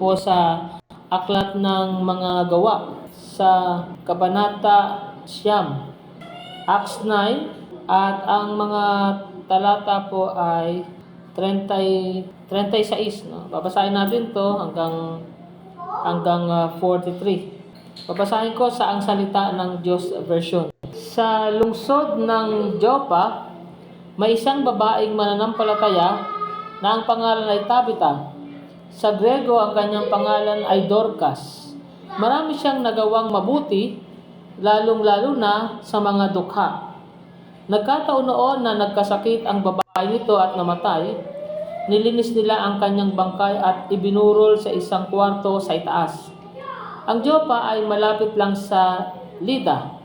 po sa Aklat ng Mga Gawa sa Kabanata Siyam, Acts 9, at ang mga talata po ay 36. No? Babasahin natin to hanggang 43. Babasahin ko sa Ang Salita ng Diyos version. Sa lungsod ng Joppa, may isang babaeng mananampalataya na ang pangalan ay Tabitha. Sa Grego, ang kanyang pangalan ay Dorcas. Marami siyang nagawang mabuti, lalong-lalo na sa mga dukha. Nagkataon noon na nagkasakit ang babae nito at namatay. Nilinis nila ang kanyang bangkay at ibinurol sa isang kwarto sa itaas. Ang Joppa ay malapit lang sa Lida.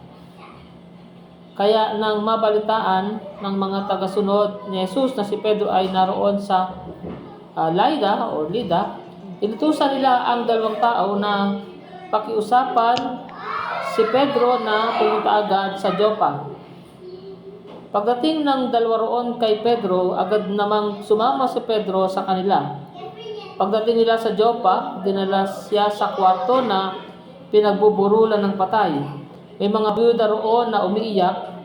Kaya nang mabalitaan ng mga tagasunod ni Jesus na si Pedro ay naroon sa Lida o Lida, inutusan nila ang dalawang tao na pakiusapan si Pedro na pumunta agad sa Joppa. Pagdating ng dalawa roon kay Pedro, agad namang sumama si Pedro sa kanila. Pagdating nila sa Joppa, dinala siya sa kwarto na pinagbuburulan ng patay. May mga biyuda roon na umiiyak.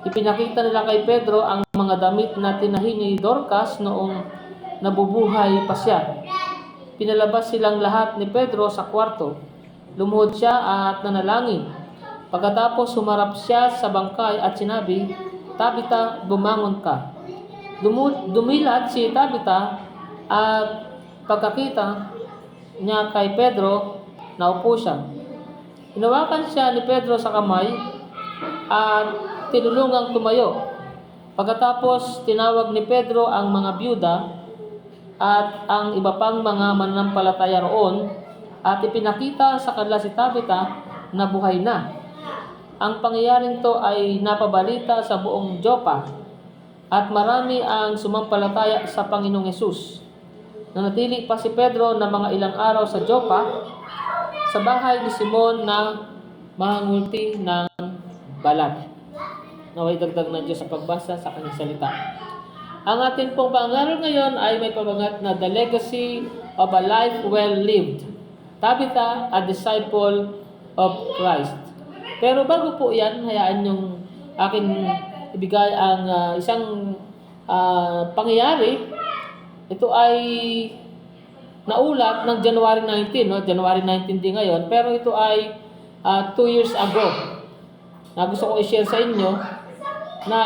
Ipinakita nila kay Pedro ang mga damit na tinahi ni Dorcas noong nabubuhay pa siya. Pinalabas silang lahat ni Pedro sa kwarto. Lumuhod siya at nanalangin. Pagkatapos sumarap siya sa bangkay at sinabi, "Tabitha, bumangon ka." Dumilat si Tabitha at pagkakita niya kay Pedro, naupo siya. Hinawakan siya ni Pedro sa kamay at tinulungang tumayo. Pagkatapos tinawag ni Pedro ang mga byuda at ang iba pang mga mananampalataya roon at ipinakita sa kanila si Tabitha na buhay na. Ang pangyayaring to ay napabalita sa buong Joppa at marami ang sumampalataya sa Panginoong Hesus. Nanatili pa si Pedro na mga ilang araw sa Joppa sa bahay ni Simon na mahangulti ng balat. Naway dagdag ng Diyos sa pagbasa sa kanyang salita. Ang atin pong pangaral ngayon ay may pabangat na The Legacy of a Life Well Lived. Tabitha, a Disciple of Christ. Pero bago po yan, hayaan yung aking ibigay ang isang pangyayari. Ito ay naulat ng January 19, no? January 19 din ngayon, pero ito ay 2 years ago. Na gusto ko i-share sa inyo na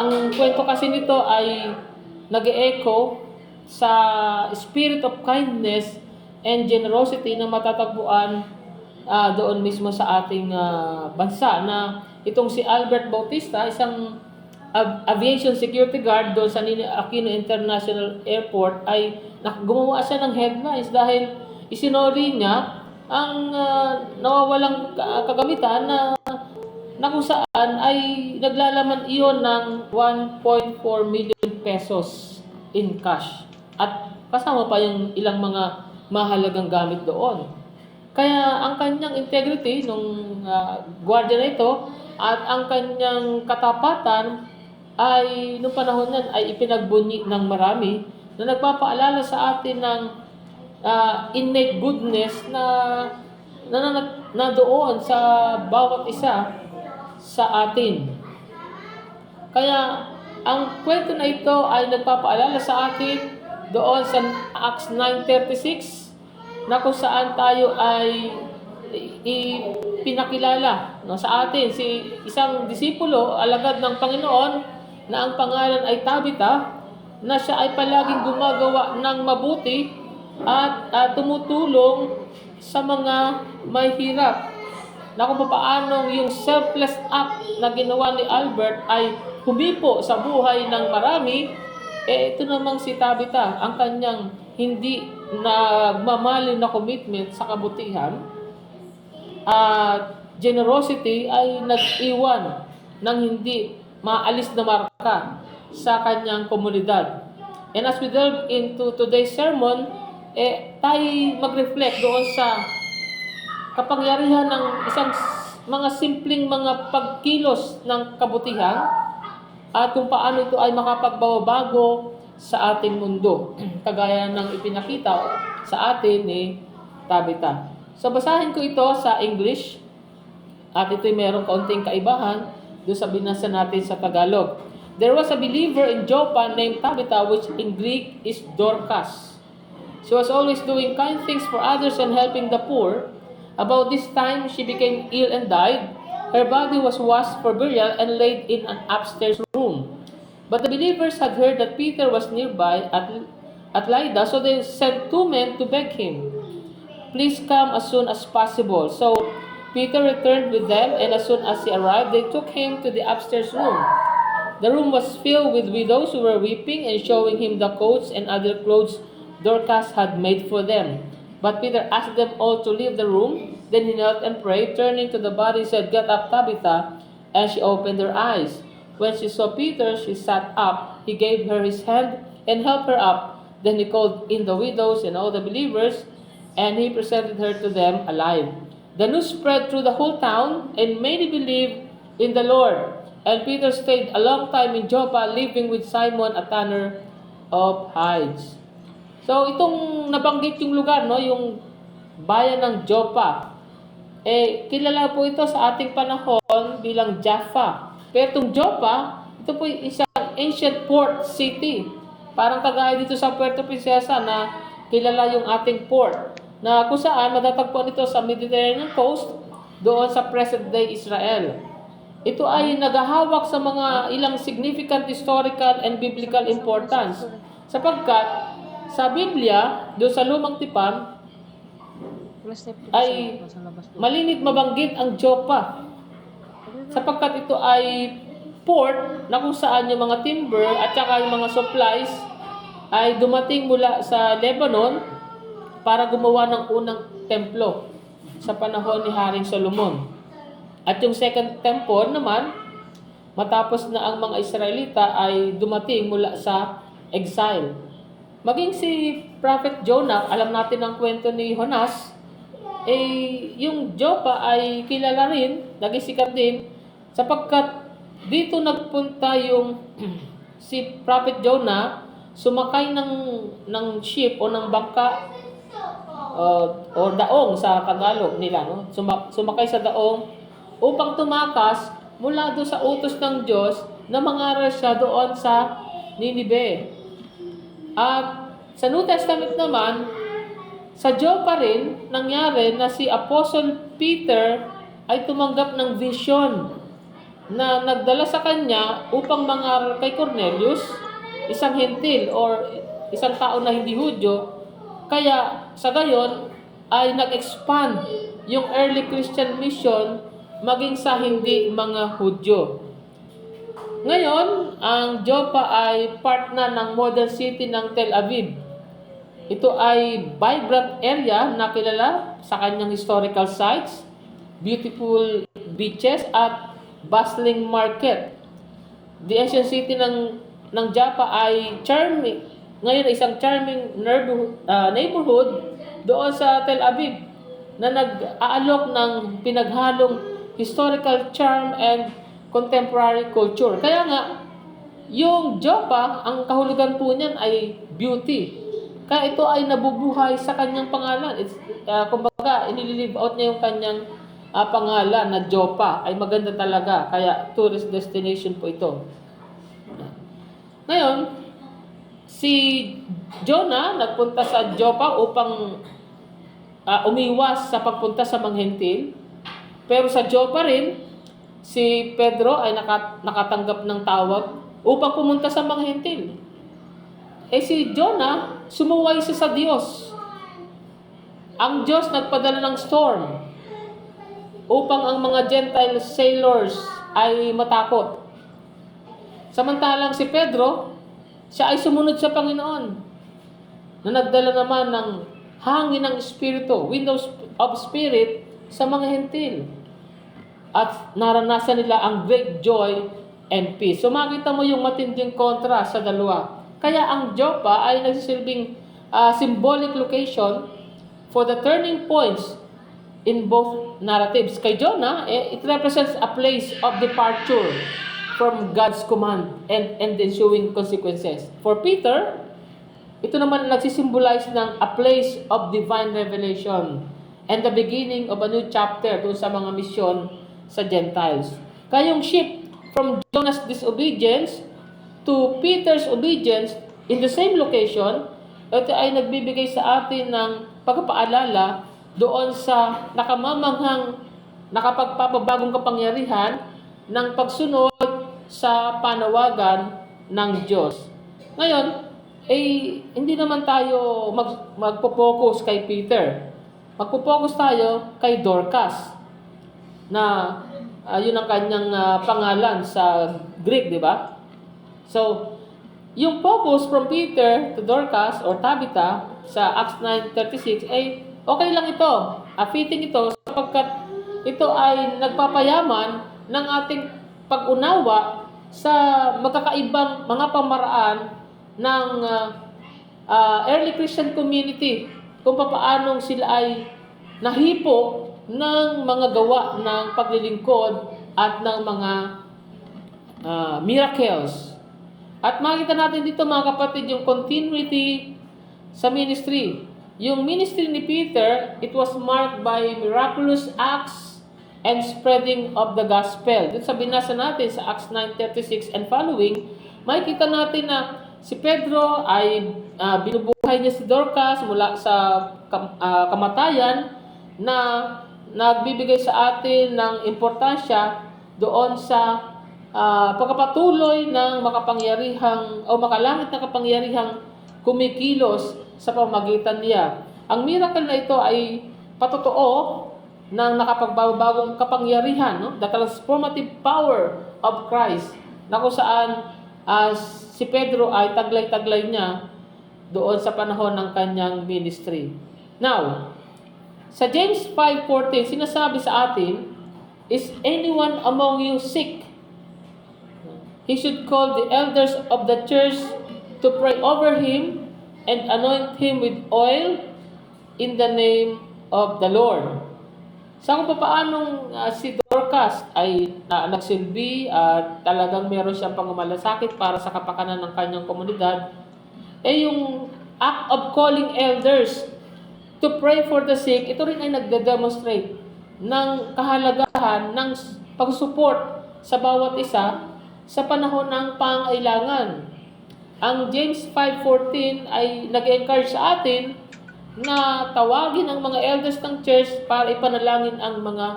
ang kwento kasi nito ay nag-e-echo sa spirit of kindness and generosity na matatagpuan doon mismo sa ating bansa, na itong si Albert Bautista, isang aviation security guard doon sa Ninoy Aquino International Airport, ay gumawa siya ng headlines dahil isinori niya ang nawawalang kagamitan na kung saan ay naglalaman iyon ng 1.4 million pesos in cash at kasama pa yung ilang mga mahalagang gamit doon. Kaya ang kanyang integrity nung gwardiya na ito at ang kanyang katapatan ay noong panahon yan ay ipinagbunyi ng marami na nagpapaalala sa atin ng innate goodness na doon sa bawat isa sa atin. Kaya ang kwento na ito ay nagpapaalala sa atin doon sa Acts 9:36 na kung saan tayo ay ipinakilala sa atin si isang disipulo, alagad ng Panginoon na ang pangalan ay Tabitha, na siya ay palaging gumagawa ng mabuti at tumutulong sa mga may hirap. Na kung paano yung selfless act na ginawa ni Albert ay humipo sa buhay ng marami, ito namang si Tabitha, ang kanyang hindi nagmamaliw na commitment sa kabutihan at generosity ay nag-iwan ng hindi maalis na marka sa kanyang komunidad. And as we delve into today's sermon, tayo mag-reflect doon sa kapangyarihan ng isang mga simpleng mga pagkilos ng kabutihan at kung paano ito ay makapagbabago sa ating mundo. Kagaya ng ipinakita sa atin Tabitha. So basahin ko ito sa English at ito'y merong kaunting kaibahan doon sa binasa natin sa Tagalog. There was a believer in Joppa named Tabitha, which in Greek is Dorcas. She was always doing kind things for others and helping the poor. About this time, she became ill and died. Her body was washed for burial and laid in an upstairs room. But the believers had heard that Peter was nearby at Lydda, so they sent two men to beg him, "Please come as soon as possible." So Peter returned with them, and as soon as he arrived, they took him to the upstairs room. The room was filled with widows who were weeping and showing him the coats and other clothes Dorcas had made for them. But Peter asked them all to leave the room. Then he knelt and prayed. Turning to the body, he said, "Get up, Tabitha." And she opened her eyes. When she saw Peter, she sat up. He gave her his hand and helped her up. Then he called in the widows and all the believers, and he presented her to them alive. The news spread through the whole town, and many believed in the Lord. And Peter stayed a long time in Joppa, living with Simon, a tanner of hides. So itong nabanggit yung lugar, no, yung bayan ng Joppa. Kilala po ito sa ating panahon bilang Jaffa. Pero itong Joppa, ito po isang ancient port city. Parang kagaya dito sa Puerto Princesa na kilala yung ating port. Na kung saan matatagpuan ito sa Mediterranean coast, doon sa present-day Israel. Ito ay naghahawak sa mga ilang significant historical and biblical importance. Sapagkat sa Biblia, doon sa Lumang Tipan, ay malinis mabanggit ang Joppa. Sapagkat ito ay port na kung saan yung mga timber at saka yung mga supplies ay dumating mula sa Lebanon para gumawa ng unang templo sa panahon ni Haring Solomon. At yung second temple naman, matapos na ang mga Israelita ay dumating mula sa exile. Maging si Prophet Jonah, alam natin ang kwento ni Jonas, yung Joppa ay kilala rin, naging sikat din, sapagkat dito nagpunta yung si Prophet Jonah, sumakay ng ship o ng bangka o daong sa Tagalog nila, no? Sumakay sa daong upang tumakas mula doon sa utos ng Diyos na mangaral siya doon sa Ninive. At sa New Testament naman, sa Joppa rin, nangyari na si Apostle Peter ay tumanggap ng vision na nagdala sa kanya upang mangaral kay Cornelius, isang hentil or isang tao na hindi Hudyo. Kaya sa gayon ay nag-expand yung early Christian mission maging sa hindi mga Hudyo. Ngayon, ang Joppa ay part na ng modern city ng Tel Aviv. Ito ay vibrant area na kilala sa kanyang historical sites, beautiful beaches at bustling market. The ancient city ng Joppa ay charming. Ngayon ay isang charming neighborhood doon sa Tel Aviv na nag-aalok ng pinaghalong historical charm and contemporary culture. Kaya nga, yung Joppa, ang kahulugan po niyan ay beauty. Kaya ito ay nabubuhay sa kanyang pangalan. Kumbaga, inililive out niya yung kanyang pangalan na Joppa. Ay maganda talaga. Kaya tourist destination po ito. Ngayon, si Jonah nagpunta sa Joppa upang umiwas sa pagpunta sa mga hentil. Pero sa Joppa rin, si Pedro ay nakatanggap ng tawag upang pumunta sa mga hentil. Si Jonah, sumuway siya sa Diyos. Ang Diyos nagpadala ng storm upang ang mga Gentile sailors ay matakot. Samantalang si Pedro, siya ay sumunod sa Panginoon na nagdala naman ng hangin ng Espiritu, wind of Spirit sa mga hentil. At naranasan nila ang great joy and peace. So makita mo yung matinding kontra sa dalawa. Kaya ang Joppa ay nagsisilbing symbolic location for the turning points in both narratives. Kay Jonah, it represents a place of departure from God's command and the ensuing consequences. For Peter, ito naman nagsisimbolize ng a place of divine revelation and the beginning of a new chapter doon sa mga misyon sa Gentiles. Kaya yung shift from Jonah's disobedience to Peter's obedience in the same location, ito ay nagbibigay sa atin ng pagpapaalala doon sa nakamamanghang nakapagpapabagong kapangyarihan ng pagsunod sa panawagan ng Diyos. Ngayon, hindi naman tayo magpo-focus kay Peter. Magpo-focus tayo kay Dorcas na yun ang kanyang pangalan sa Greek, di ba? So, yung focus from Peter to Dorcas or Tabitha sa Acts 9:36 ay okay lang ito. Fitting ito sapagkat ito ay nagpapayaman ng ating pag-unawa sa magkakaibang mga pamaraan ng early Christian community kung paanong sila ay nahipo ng mga gawa ng paglilingkod at ng mga miracles. At makita natin dito mga kapatid yung continuity sa ministry. Yung ministry ni Peter, it was marked by miraculous acts and spreading of the gospel. Dito sa binasa natin sa Acts 9:36 and following, makikita natin na si Pedro ay binubuhay niya si Dorcas mula sa kamatayan na nagbibigay sa atin ng importansya doon sa pagpapatuloy ng makapangyarihang o makalangit na kapangyarihang kumikilos sa pamagitan niya. Ang miracle na ito ay patotoo ng nakapagbabagong kapangyarihan, no? The transformative power of Christ na kung saan si Pedro ay taglay-taglay niya doon sa panahon ng kanyang ministry. Now, sa James 5:14, sinasabi sa atin, is anyone among you sick? He should call the elders of the church to pray over him and anoint him with oil in the name of the Lord. Sa kung paanong si Dorcas ay nagsilbi at talagang meron siyang pangmalasakit para sa kapakanan ng kanyang komunidad, yung act of calling elders to pray for the sick, ito rin ay nagde-demonstrate ng kahalagahan ng pag-support sa bawat isa sa panahon ng pangailangan. Ang James 5:14 ay nag-encourage sa atin na tawagin ang mga elders ng church para ipanalangin ang mga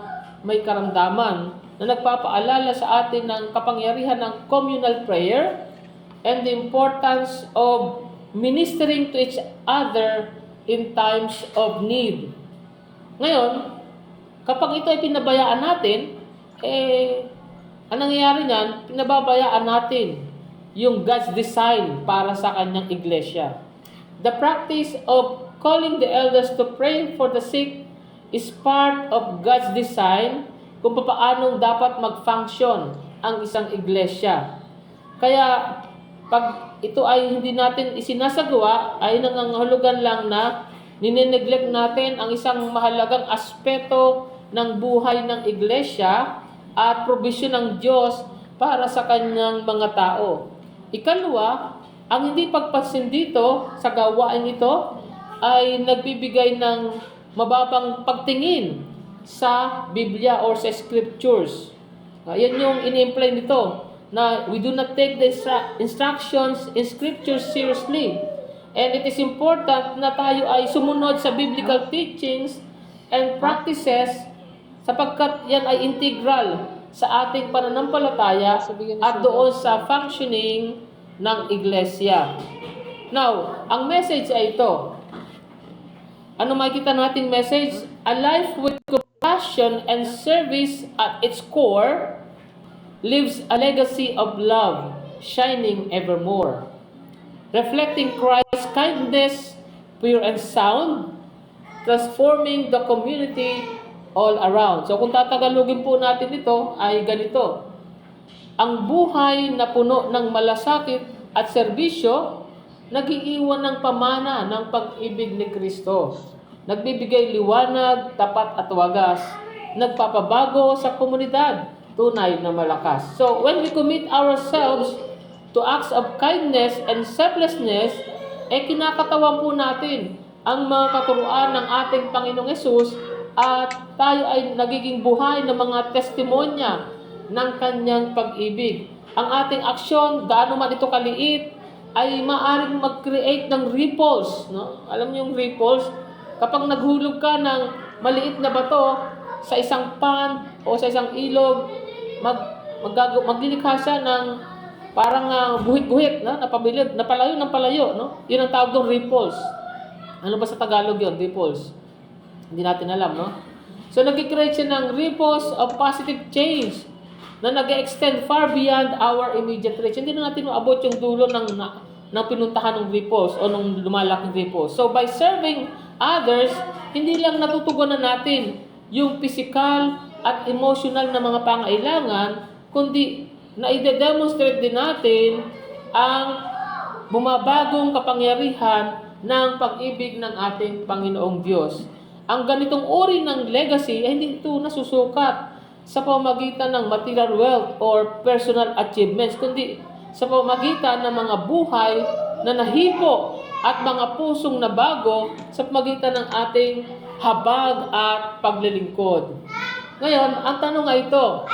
may karamdaman, na nagpapaalala sa atin ng kapangyarihan ng communal prayer and the importance of ministering to each other in times of need. Ngayon, kapag ito ay pinabayaan natin, ang nangyayari niyan, pinababayaan natin yung God's design para sa kanyang iglesia. The practice of calling the elders to pray for the sick is part of God's design kung paanong dapat mag-function ang isang iglesia. Kaya, pag ito ay hindi natin isinasagawa, ay nangangahulugan lang na nineneglect natin ang isang mahalagang aspeto ng buhay ng iglesia at provision ng Diyos para sa kanyang mga tao. Ikalawa, ang hindi pagpansin dito sa gawain ito ay nagbibigay ng mababang pagtingin sa Biblia or sa Scriptures. Yan yung ini-imply nito, na we do not take the instructions in Scriptures seriously. And it is important na tayo ay sumunod sa biblical teachings and practices sapagkat yan ay integral sa ating pananampalataya at doon sa functioning ng iglesia. Now, ang message ay ito. Ano makikita nating message? A life with compassion and service at its core leaves a legacy of love, shining evermore. Reflecting Christ's kindness, pure and sound, transforming the community all around. So kung tatagalogin po natin ito, ay ganito. Ang buhay na puno ng malasakit at serbisyo, nag-iiwan ng pamana ng pag-ibig ni Kristo. Nagbibigay liwanag, tapat at wagas. Nagpapabago sa komunidad, tunay na malakas. So when we commit ourselves to acts of kindness and selflessness, kinakatawan po natin ang mga katuruan ng ating Panginoong Hesus at tayo ay nagiging buhay ng mga testimonya ng kanyang pag-ibig. Ang ating aksyon, gaano man ito kaliit, ay maaaring mag-create ng ripples. No? Alam niyo yung ripples? Kapag naghulog ka ng maliit na bato sa isang pond o sa isang ilog, maglilikha siya ng parang buhit-buhit, no? Napalayo ng palayo. No? Yun ang tawag ng ripples. Ano ba sa Tagalog yun? Ripples. Hindi natin alam, no? So, nag-create siya ng ripples of positive change na nag-extend far beyond our immediate reach. Hindi na natin maabot yung dulo ng pinuntahan ng ripples o ng lumalaking ripples. So, by serving others, hindi lang natutugunan natin yung physical at emotional na mga pangailangan, kundi na i-demonstrate din natin ang bumabagong kapangyarihan ng pag-ibig ng ating Panginoong Diyos. Ang ganitong uri ng legacy ay hindi ito nasusukat sa pamamagitan ng material wealth or personal achievements, kundi sa pamamagitan ng mga buhay na nahipo at mga pusong nabago sa pamamagitan ng ating habag at paglilingkod. Ngayon, ang tanong ay ito,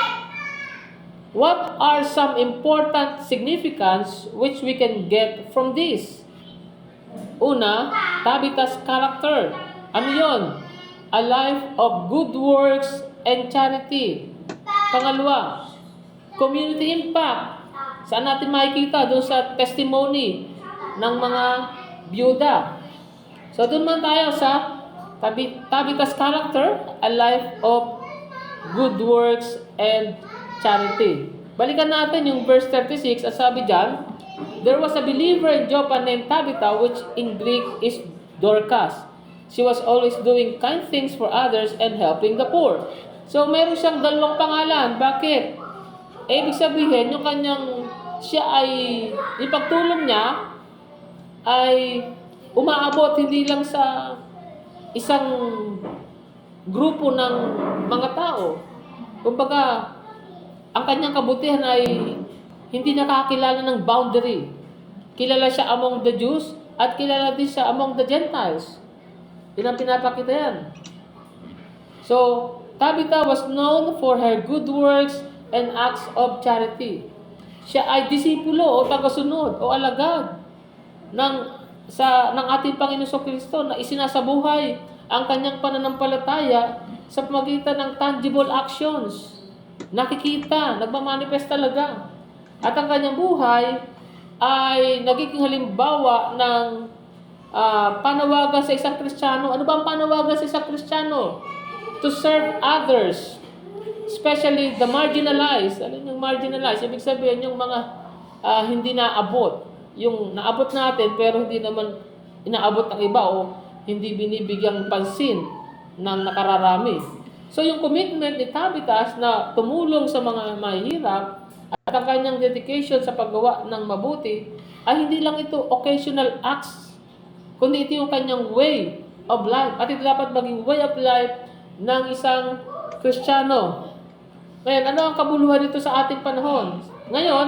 what are some important significance which we can get from this? Una, Tabitha's character. Ano yun? A life of good works and charity. Pangalawa, community impact. Saan natin makikita? Doon sa testimony ng mga byuda. So, doon man tayo sa Tabitha's character, a life of good works and charity. Balikan natin yung verse 36, at sabi dyan, there was a believer in Joppa named Tabitha, which in Greek is Dorcas. She was always doing kind things for others and helping the poor. So, meron siyang dalawang pangalan. Bakit? Ibig sabihin, siya ay, yung pagtulong niya, ay umaabot hindi lang sa isang grupo ng mga tao. Kumbaga, ang kanyang kabutihan ay hindi nakakilala ng boundary. Kilala siya among the Jews at kilala din siya among the Gentiles. Yun ang pinapakita yan. So, Tabitha was known for her good works and acts of charity. Siya ay disipulo o tagasunod o alagad ng ating Panginoong Kristo na isinasabuhay ang kanyang pananampalataya sa pamagitan ng tangible actions. Nakikita, nagmamanifest talaga. At ang kanyang buhay ay nagiging halimbawa ng panawagan sa isang Kristiyano. Ano ba ang panawagan sa isang Kristiyano? To serve others, especially the marginalized. Ano yung marginalized? Ibig sabihin yung mga hindi naabot. Yung naabot natin pero hindi naman inaabot ng iba o hindi binibigyang pansin ng nakararami. So yung commitment ni Tabitha na tumulong sa mga mahihirap at ang kanyang dedication sa paggawa ng mabuti ay hindi lang ito occasional acts, kundi ito yung kanyang way of life. At ito dapat maging way of life ng isang Kristiyano. Ngayon, ano ang kabuluhan nito sa ating panahon? Ngayon,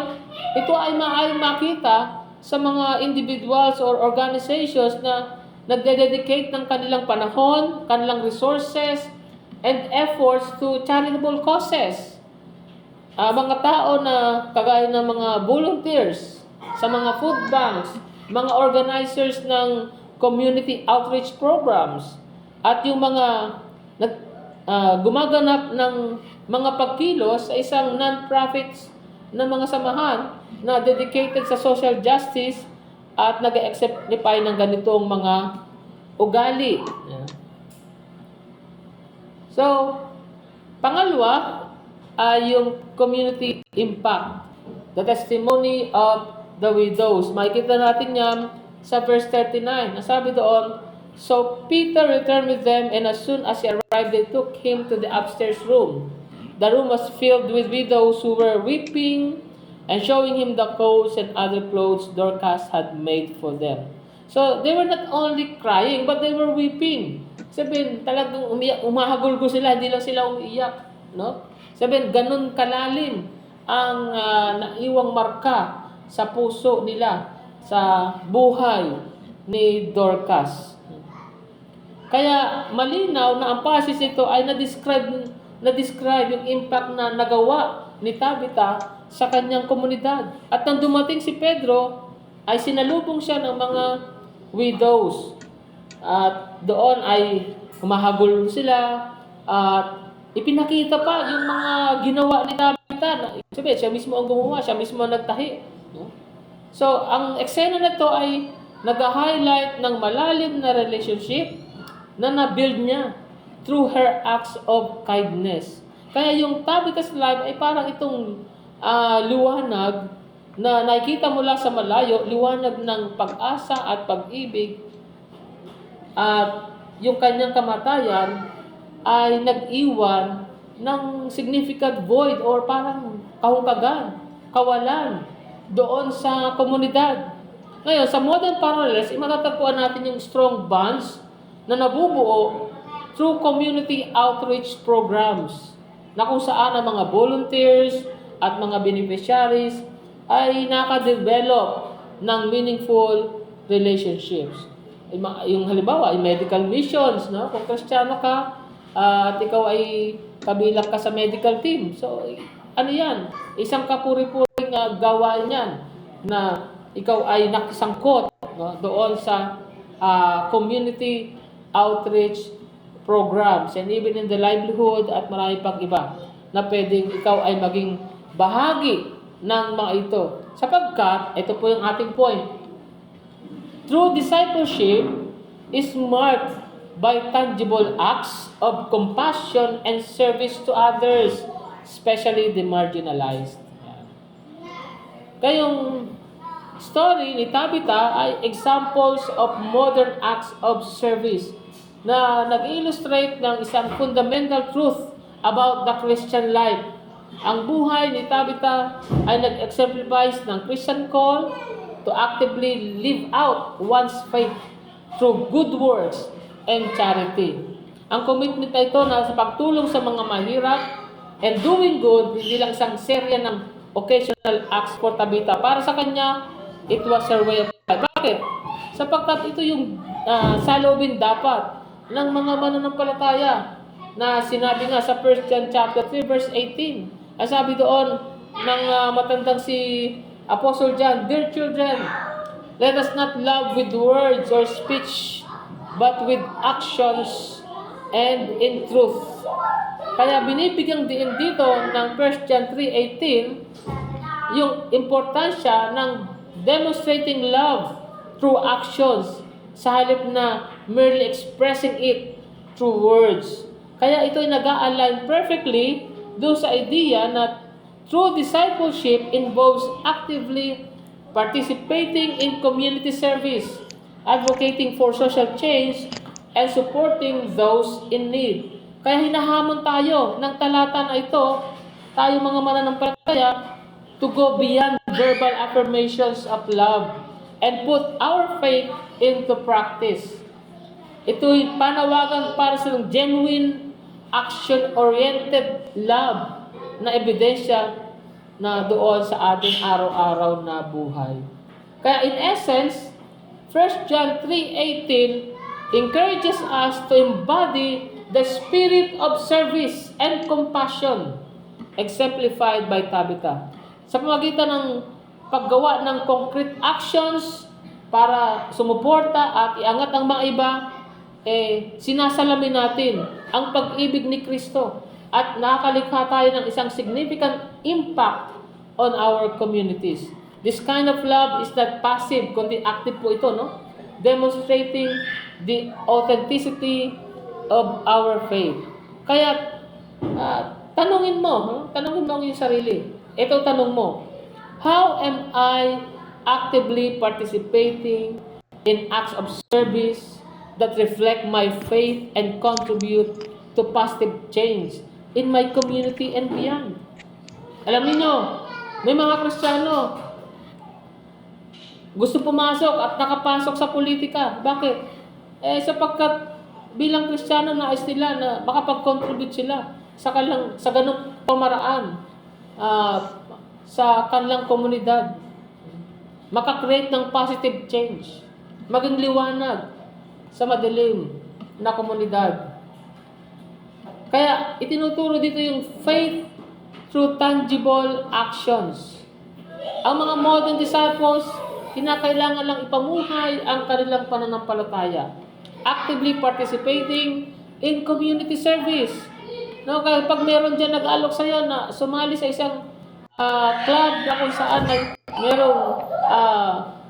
ito ay maaaring makita sa mga individuals or organizations na nagde-dedicate ng kanilang panahon, kanilang resources, and efforts to charitable causes. Mga tao na kagaya ng mga volunteers sa mga food banks, mga organizers ng community outreach programs, at yung mga gumaganap ng mga pagkilos sa isang non-profits na mga samahan na dedicated sa social justice at nag-exemplify ng ganitong mga ugali. So, pangalawa ay yung community impact. The testimony of the widows. Makikita natin yan sa verse 39. Nasabi doon, so Peter returned with them, and as soon as he arrived, they took him to the upstairs room. The room was filled with widows who were weeping and showing him the coats and other clothes Dorcas had made for them. So, they were not only crying, but they were weeping. Sabihin, talagang umahagulgo sila, hindi lang sila umiiyak. No? Sabihin, ganun kalalim ang naiwang marka sa puso nila, sa buhay ni Dorcas. Kaya malinaw na ang passage nito ay na-describe yung impact na nagawa ni Tabitha sa kanyang komunidad. At nang dumating si Pedro, ay sinalubong siya ng mga widows. At doon ay humahagul sila at ipinakita pa yung mga ginawa ni Tabitha. Sabi, siya mismo ang gumawa, siya mismo ang nagtahi. So, ang eksena na to ay nag-highlight ng malalim na relationship na na-build niya through her acts of kindness. Kaya yung Tabitha's life ay parang itong liwanag na nakikita mula sa malayo, liwanag ng pag-asa at pag-ibig. At yung kanyang kamatayan ay nag-iwan ng significant void or parang kahungkagan, kawalan doon sa komunidad. Ngayon, sa modern parallels, matatagpuan natin yung strong bonds na nabubuo through community outreach programs na kung saan ang mga volunteers at mga beneficiaries ay nakadevelop ng meaningful relationships. Yung halimbawa, yung medical missions, no? Kung Kristiyano ka at ikaw ay kabilang ka sa medical team. So, ano yan? Isang kapuri-puring gawain yan na ikaw ay nakisangkot, no? Doon sa community outreach programs and even in the livelihood at marami pang iba na pwedeng ikaw ay maging bahagi ng mga ito. Sapagkat, ito po yung ating point, true discipleship is marked by tangible acts of compassion and service to others, especially the marginalized. Kayong story ni Tabitha ay examples of modern acts of service na nag-illustrate ng isang fundamental truth about the Christian life. Ang buhay ni Tabitha ay nag-exemplifies ng Christian call to actively live out one's faith through good works and charity. Ang commitment na ito na sa pagtulong sa mga mahirap and doing good, hindi lang isang serya ng occasional acts for Tabitha. Para sa kanya, it was her way of life. Bakit? Sapagkat ito yung saloobin dapat ng mga mananampalataya na sinabi nga sa 1 John chapter 3 verse 18. Ang sabi doon ng matandang si Apostle John, "Dear children, let us not love with words or speech, but with actions and in truth." Kaya binibigyang diin dito ng 1 John 3:18 yung importansya ng demonstrating love through actions sa halip na merely expressing it through words. Kaya ito ay nag-a-align perfectly doon sa idea na true discipleship involves actively participating in community service, advocating for social change, and supporting those in need. Kaya hinahamon tayo ng talata na ito, tayo mga mananampalataya, to go beyond verbal affirmations of love and put our faith into practice. Ito'y panawagan para sa genuine, action-oriented love na ebidensya na doon sa ating araw-araw na buhay. Kaya in essence, 1 John 3:18 encourages us to embody the spirit of service and compassion exemplified by Tabitha. Sa pamamagitan ng paggawa ng concrete actions para sumuporta at iangat ang mga iba, sinasalamin natin ang pag-ibig ni Kristo at nakalikha tayo ng isang significant impact on our communities. This kind of love is not passive, kundi active po ito, no? Demonstrating the authenticity of our faith. Kaya, tanungin mo ang iyong sarili. Ito tanong mo, how am I actively participating in acts of service that reflect my faith and contribute to positive change in my community and beyond? Alam niyo, may mga Kristiyano gusto pumasok at nakapasok sa politika. Bakit? Sapagkat bilang Kristiyano nais nila na makapag-contribute sila sa ganung pamaraan sa kanilang komunidad. Makakreate ng positive change. maging liwanag sa madilim na komunidad. Kaya itinuturo dito yung faith through tangible actions. Ang mga modern disciples, kinakailangan lang ipamuhay ang kanilang pananampalataya, actively participating in community service. No, kaya pag meron dyan nag-aalok sa'yo na sumali sa isang club na kung saan merong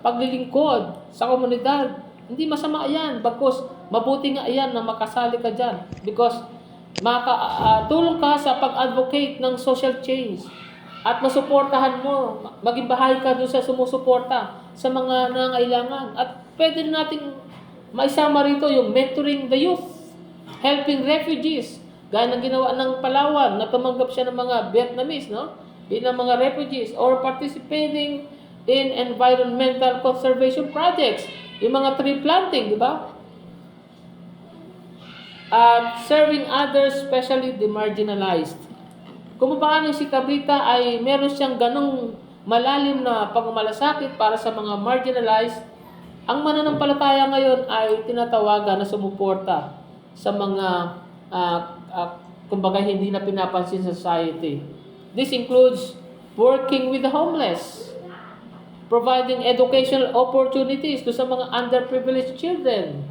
paglilingkod sa komunidad, hindi masama yan. Bagkus, mabuti nga yan na makasali ka dyan. Because tulong ka sa pag-advocate ng social change. At masuportahan mo, maging bahay ka doon sa sumusuporta sa mga nangailangan. At pwede nating maisama rito yung mentoring the youth, helping refugees, gaya ng ginawa ng Palawan na tumanggap siya ng mga Vietnamese, no? Bilang mga refugees, or participating in environmental conservation projects, yung mga tree planting, di ba? At serving others, especially the marginalized. Kung paano si Tabitha ay meron siyang ganong malalim na pagmamalasakit para sa mga marginalized, ang mananampalataya ngayon ay tinatawagan na sumuporta sa mga kumbaga hindi na pinapansin sa society. This includes working with the homeless, providing educational opportunities to sa mga underprivileged children,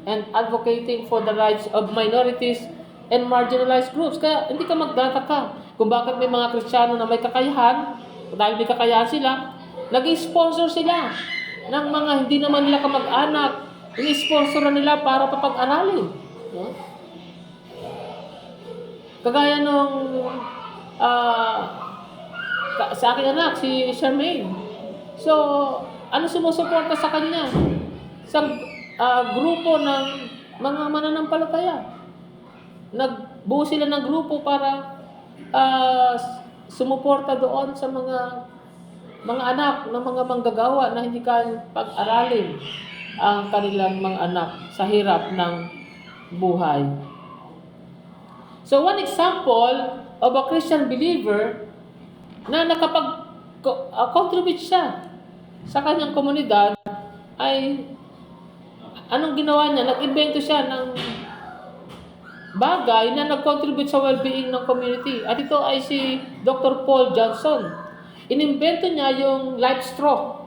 and advocating for the rights of minorities and marginalized groups. Kaya hindi ka magtataka kung bakit may mga Kristiyano na may kakayahan, dahil may kakayahan sila, nag-sponsor sila ng mga hindi naman nila kamag-anak, ini-sponsor nila para papag-aralin. No? Kagaya nung sa aking anak, si Charmaine. So, ano sumusuporta sa kanya? Sa grupo ng mga mananampalataya. Nagbuo sila ng grupo para sumuporta doon sa mga anak ng mga manggagawa na hindi kayang pag-aralin ang kanilang mga anak sa hirap ng buhay. So one example of a Christian believer na nakapag-contribute siya sa kanyang komunidad ay anong ginawa niya? Nag-invento siya ng bagay na nag-contribute sa well-being ng community. At ito ay si Dr. Paul Johnson. Inimbento niya yung life straw.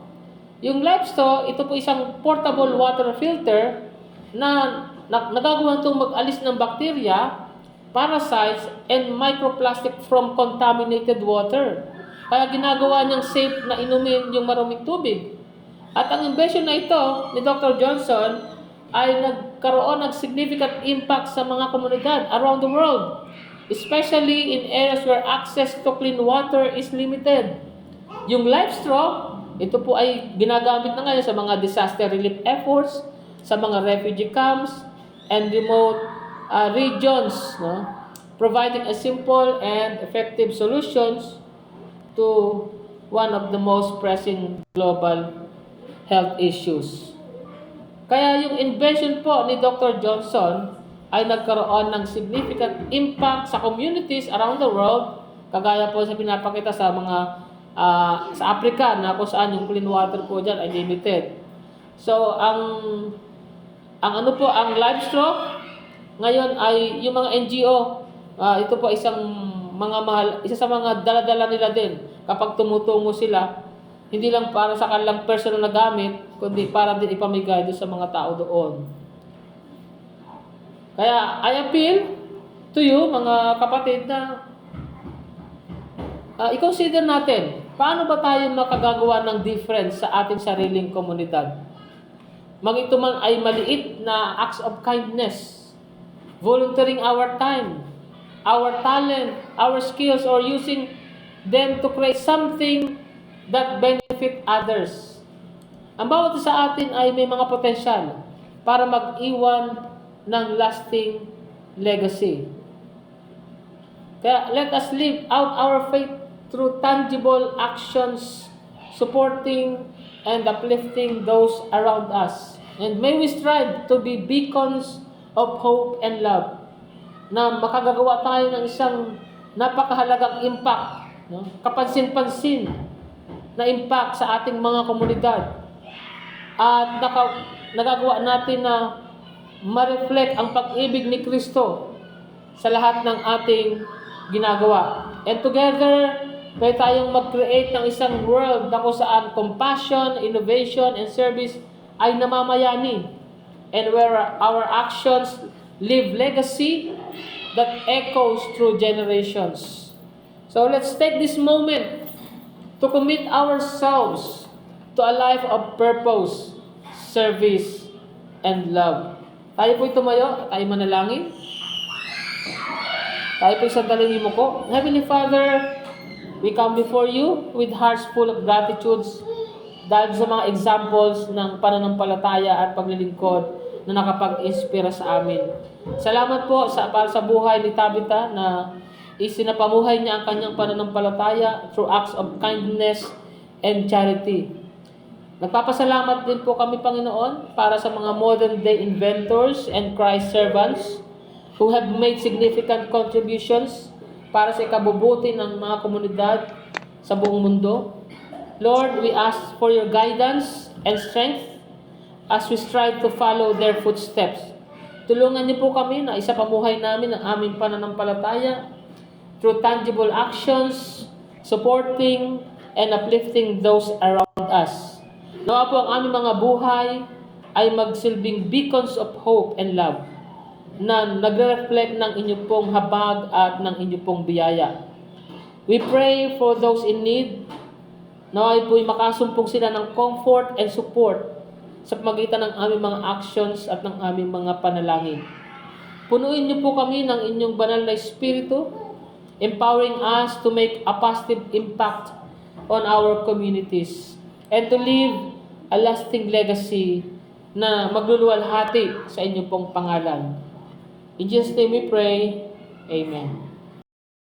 Yung life straw, ito po isang portable water filter na nagagawa itong mag-alis ng bakterya, parasites, and microplastic from contaminated water. Kaya ginagawa niyang safe na inumin yung maruming tubig. At ang invention na ito ni Dr. Johnson ay nagkaroon ng significant impact sa mga komunidad around the world, especially in areas where access to clean water is limited. Yung life straw, ito po ay ginagamit na ngayon sa mga disaster relief efforts, sa mga refugee camps, and remote regions, no? Providing a simple and effective solutions to one of the most pressing global health issues. Kaya yung invention po ni Dr. Johnson ay nagkaroon ng significant impact sa communities around the world, kagaya po sa pinapakita sa mga sa Africa na kung saan yung clean water po dyan ay limited. So, ang life straw ngayon ay yung mga NGO, ito po isa sa mga dala-dala nila din kapag tumutungo sila, hindi lang para sa kanilang personal na gamit, kundi para din ipamigay doon sa mga tao doon. Kaya I appeal to you, mga kapatid, na i-consider natin, paano ba tayo makagagawa ng difference sa ating sariling komunidad? Ito man ay maliit na acts of kindness, volunteering our time, our talent, our skills, or using them to create something that benefit others. Ang bawat sa atin ay may mga potensyal para mag-iwan ng lasting legacy. Kaya let us live out our faith through tangible actions, supporting and uplifting those around us. And may we strive to be beacons of hope and love, na makagagawa tayo ng isang napakahalagang impact, no? Kapansin-pansin na impact sa ating mga komunidad. at nagagawa natin na ma-reflect ang pag-ibig ni Kristo sa lahat ng ating ginagawa. And together, pwede tayong mag-create ng isang world na kung saan compassion, innovation, and service ay namamayani. And where our actions leave legacy that echoes through generations. So let's take this moment to commit ourselves to a life of purpose, service, and love. Tayo po'y tumayo, tayo manalangin. Tayo po'y sandalingin mo ko. Heavenly Father, we come before you with hearts full of gratitudes dahil sa mga examples ng pananampalataya at paglilingkod na nakapag-inspira sa amin. Salamat po para sa buhay ni Tabitha na isinapamuhay niya ang kanyang pananampalataya through acts of kindness and charity. Nagpapasalamat din po kami, Panginoon, para sa mga modern day inventors and Christ servants who have made significant contributions para sa ikabubuti ng mga komunidad sa buong mundo. Lord, we ask for your guidance and strength as we strive to follow their footsteps. Tulungan niyo po kami na isapamuhay namin ang aming pananampalataya through tangible actions, supporting and uplifting those around us. Nawa po ang aming mga buhay ay magsilbing beacons of hope and love na nagre-reflect ng inyong pong habag at ng inyong pong biyaya. We pray for those in need. Naway po'y makasumpong sila ng comfort and support sa pamagitan ng aming mga actions at ng aming mga panalangin. Punuin niyo po kami ng inyong banal na espiritu, empowering us to make a positive impact on our communities and to leave a lasting legacy na magluluwalhati sa inyong pong pangalan. In Jesus' name we pray. Amen.